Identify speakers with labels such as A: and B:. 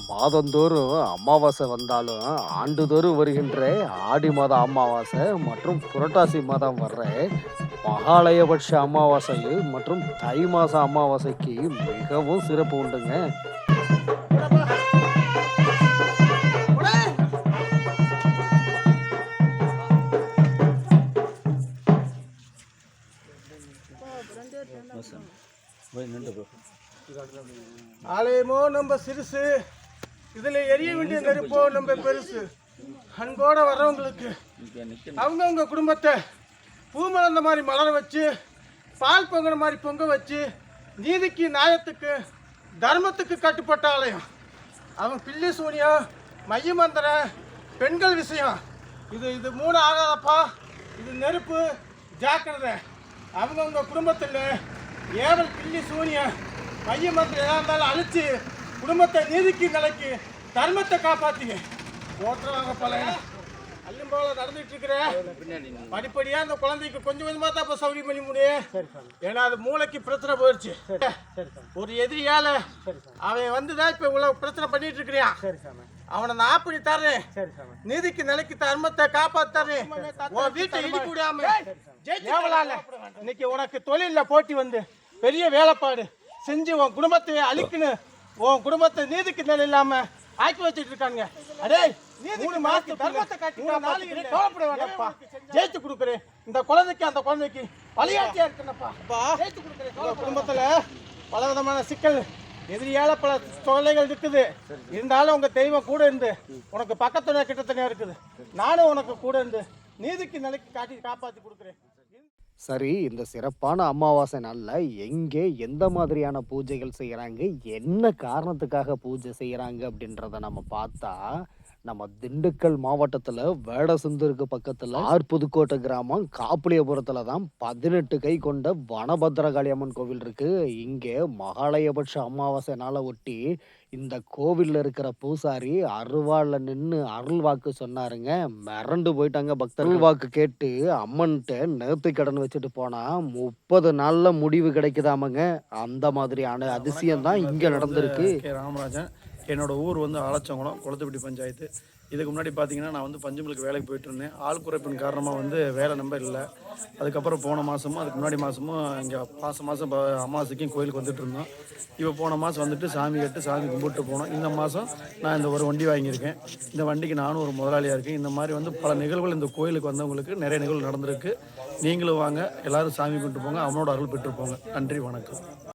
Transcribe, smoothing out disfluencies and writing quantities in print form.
A: மாதந்தோறும் அமாவாசை வந்தாலும் ஆண்டுதோறும் வருகின்ற ஆடி மாத அமாவாசை மற்றும் புரட்டாசி மாதம் வர்ற மகாலயபட்ச அமாவாசை மற்றும் தை மாச அமாவாசைக்கு மிகவும் சிறப்பு உண்டுங்க.
B: ஆலயமோ நம்ம சிறுசு, இதில் எரிய வேண்டிய நெருப்போ நம்ம பெருசு. அன்போட வர்றவங்களுக்கு அவங்கவுங்க குடும்பத்தை பூ மலர்ந்த மாதிரி மலர வச்சு, பால் பொங்கின மாதிரி பொங்க வச்சு, நீதிக்கு நியாயத்துக்கு தர்மத்துக்கு கட்டுப்பட்ட ஆலயம். அவன் பில்லி சூனியம், மைய மந்திரம், பெண்கள் விஷயம், இது மூணு ஆகாதப்பா. இது நெருப்பு, ஜாக்கிரதை. அவங்கவுங்க குடும்பத்தில் ஏவல், பில்லி சூனியம், மைய மந்திரம் எதாக இருந்தாலும் அழிச்சு குடும்பத்தை நீதிக்கு நிலைக்கு தர்மத்தை காப்பாற்றிங்க. ஓட்டுறவாங்க பல அல்லும் போல நடந்துட்டு இருக்கிறேன். படிப்படியா அந்த குழந்தைக்கு கொஞ்சம் கொஞ்சமா தான் இப்போ சௌரியம் பண்ணி முடியும். ஏன்னா அது மூளைக்கு பிரச்சனை போயிடுச்சு. ஒரு எதிரியால அவன் வந்துதான் இப்ப இவ்வளவு பிரச்சனை பண்ணிட்டு இருக்கிறான். அவனை நான் அப்படி தர்றேன், நீதிக்கு நிலைக்கு தர்மத்தை காப்பாத்தறேன். உன் வீட்டை இடிக்க விடாம இன்னைக்கு உனக்கு தொழில போட்டி வந்து பெரிய வேலைப்பாடு செஞ்சு உன் குடும்பத்தை அழிக்கணும், உன் குடும்பத்தை நீதிக்கு நிலை இல்லாம ஆக்கி வச்சுட்டு இருக்காங்க. அடே மூணு மாசத்துக்கு தர்மத்தை காட்டி கவலைப்பட வேண்டாம்ப்பா. ஜெயிச்சு கொடுக்குறேன். இந்த குழந்தைக்கு அந்த குழந்தைக்கு வழிகாட்டியா இருக்கணும்ப்பா. ஜெயிச்சு கொடுக்குறேன். குடும்பத்துல பல விதமான சிக்கல், எதிரியால பல தொல்லைகள் இருக்குது. இருந்தாலும் உங்க தெய்வம் கூட இருந்து உனக்கு பக்கத்துல கிட்டத்தனையா இருக்குது. நானும் உனக்கு கூட இருந்து நீதிக்கு நிலைக்கு காட்டி காப்பாற்றி கொடுக்குறேன்.
A: சரி, இந்த சிறப்பான அமாவாசை நாளில் எங்கே எந்த மாதிரியான பூஜைகள் செய்கிறாங்க, என்ன காரணத்துக்காக பூஜை செய்கிறாங்க அப்படின்றத நம்ம பார்த்தா, நம்ம திண்டுக்கல் மாவட்டத்தில் வேடசந்தூருக்கு பக்கத்தில் ஆர்புதுக்கோட்டை கிராமம் காப்புலியபுரத்தில் தான் 18 கை கொண்ட வனபத்ரகாளி அம்மன் கோவில் இருக்கு. இங்கே மகாலயபட்ச அமாவாசை நாளை ஒட்டி இந்த கோவிலில் இருக்கிற பூசாரி அருவாளில் நின்று அருள் வாக்கு சொன்னாருங்க. மிரண்டு போயிட்டாங்க பக்தர்கள். வாக்கு கேட்டு அம்மன்கிட்ட நேர்த்தி கடன் வச்சுட்டு போனா 30 நாள்ல முடிவு கிடைக்குதாமங்க. அந்த மாதிரியான அதிசயம் தான் இங்க நடந்திருக்கு.
C: ராமராஜன், என்னோட ஊர் வந்து ஆலச்சங்குளம், குளத்துப்பட்டி பஞ்சாயத்து. இதுக்கு முன்னாடி பார்த்தீங்கன்னா நான் வந்து பஞ்சுமிலுக்கு வேலைக்கு போயிட்டு இருந்தேன். ஆள் குறைப்பின் காரணமாக வந்து வேலை நம்பர் இல்லை. அதுக்கப்புறம் போன மாதமும் அதுக்கு முன்னாடி மாதமும் இங்கே மாதம் அமாவாசைக்கும் கோயிலுக்கு வந்துட்டு இருந்தோம். இப்போ போன மாதம் வந்துட்டு சாமி கட்டு சாமி கும்பிட்டு போனோம். இந்த மாதம் நான் இந்த ஒரு வண்டி வாங்கியிருக்கேன். இந்த வண்டிக்கு நானும் ஒரு முதலாளியாக இருக்கேன். இந்த மாதிரி வந்து பல நிகழ்வுகள் இந்த கோயிலுக்கு வந்தவங்களுக்கு நிறைய நிகழ்வு நடந்திருக்கு. நீங்களும் வாங்க, எல்லோரும் சாமி கும்பிட்டு போங்க, அவனோட அருள் பெற்று போங்க. நன்றி, வணக்கம்.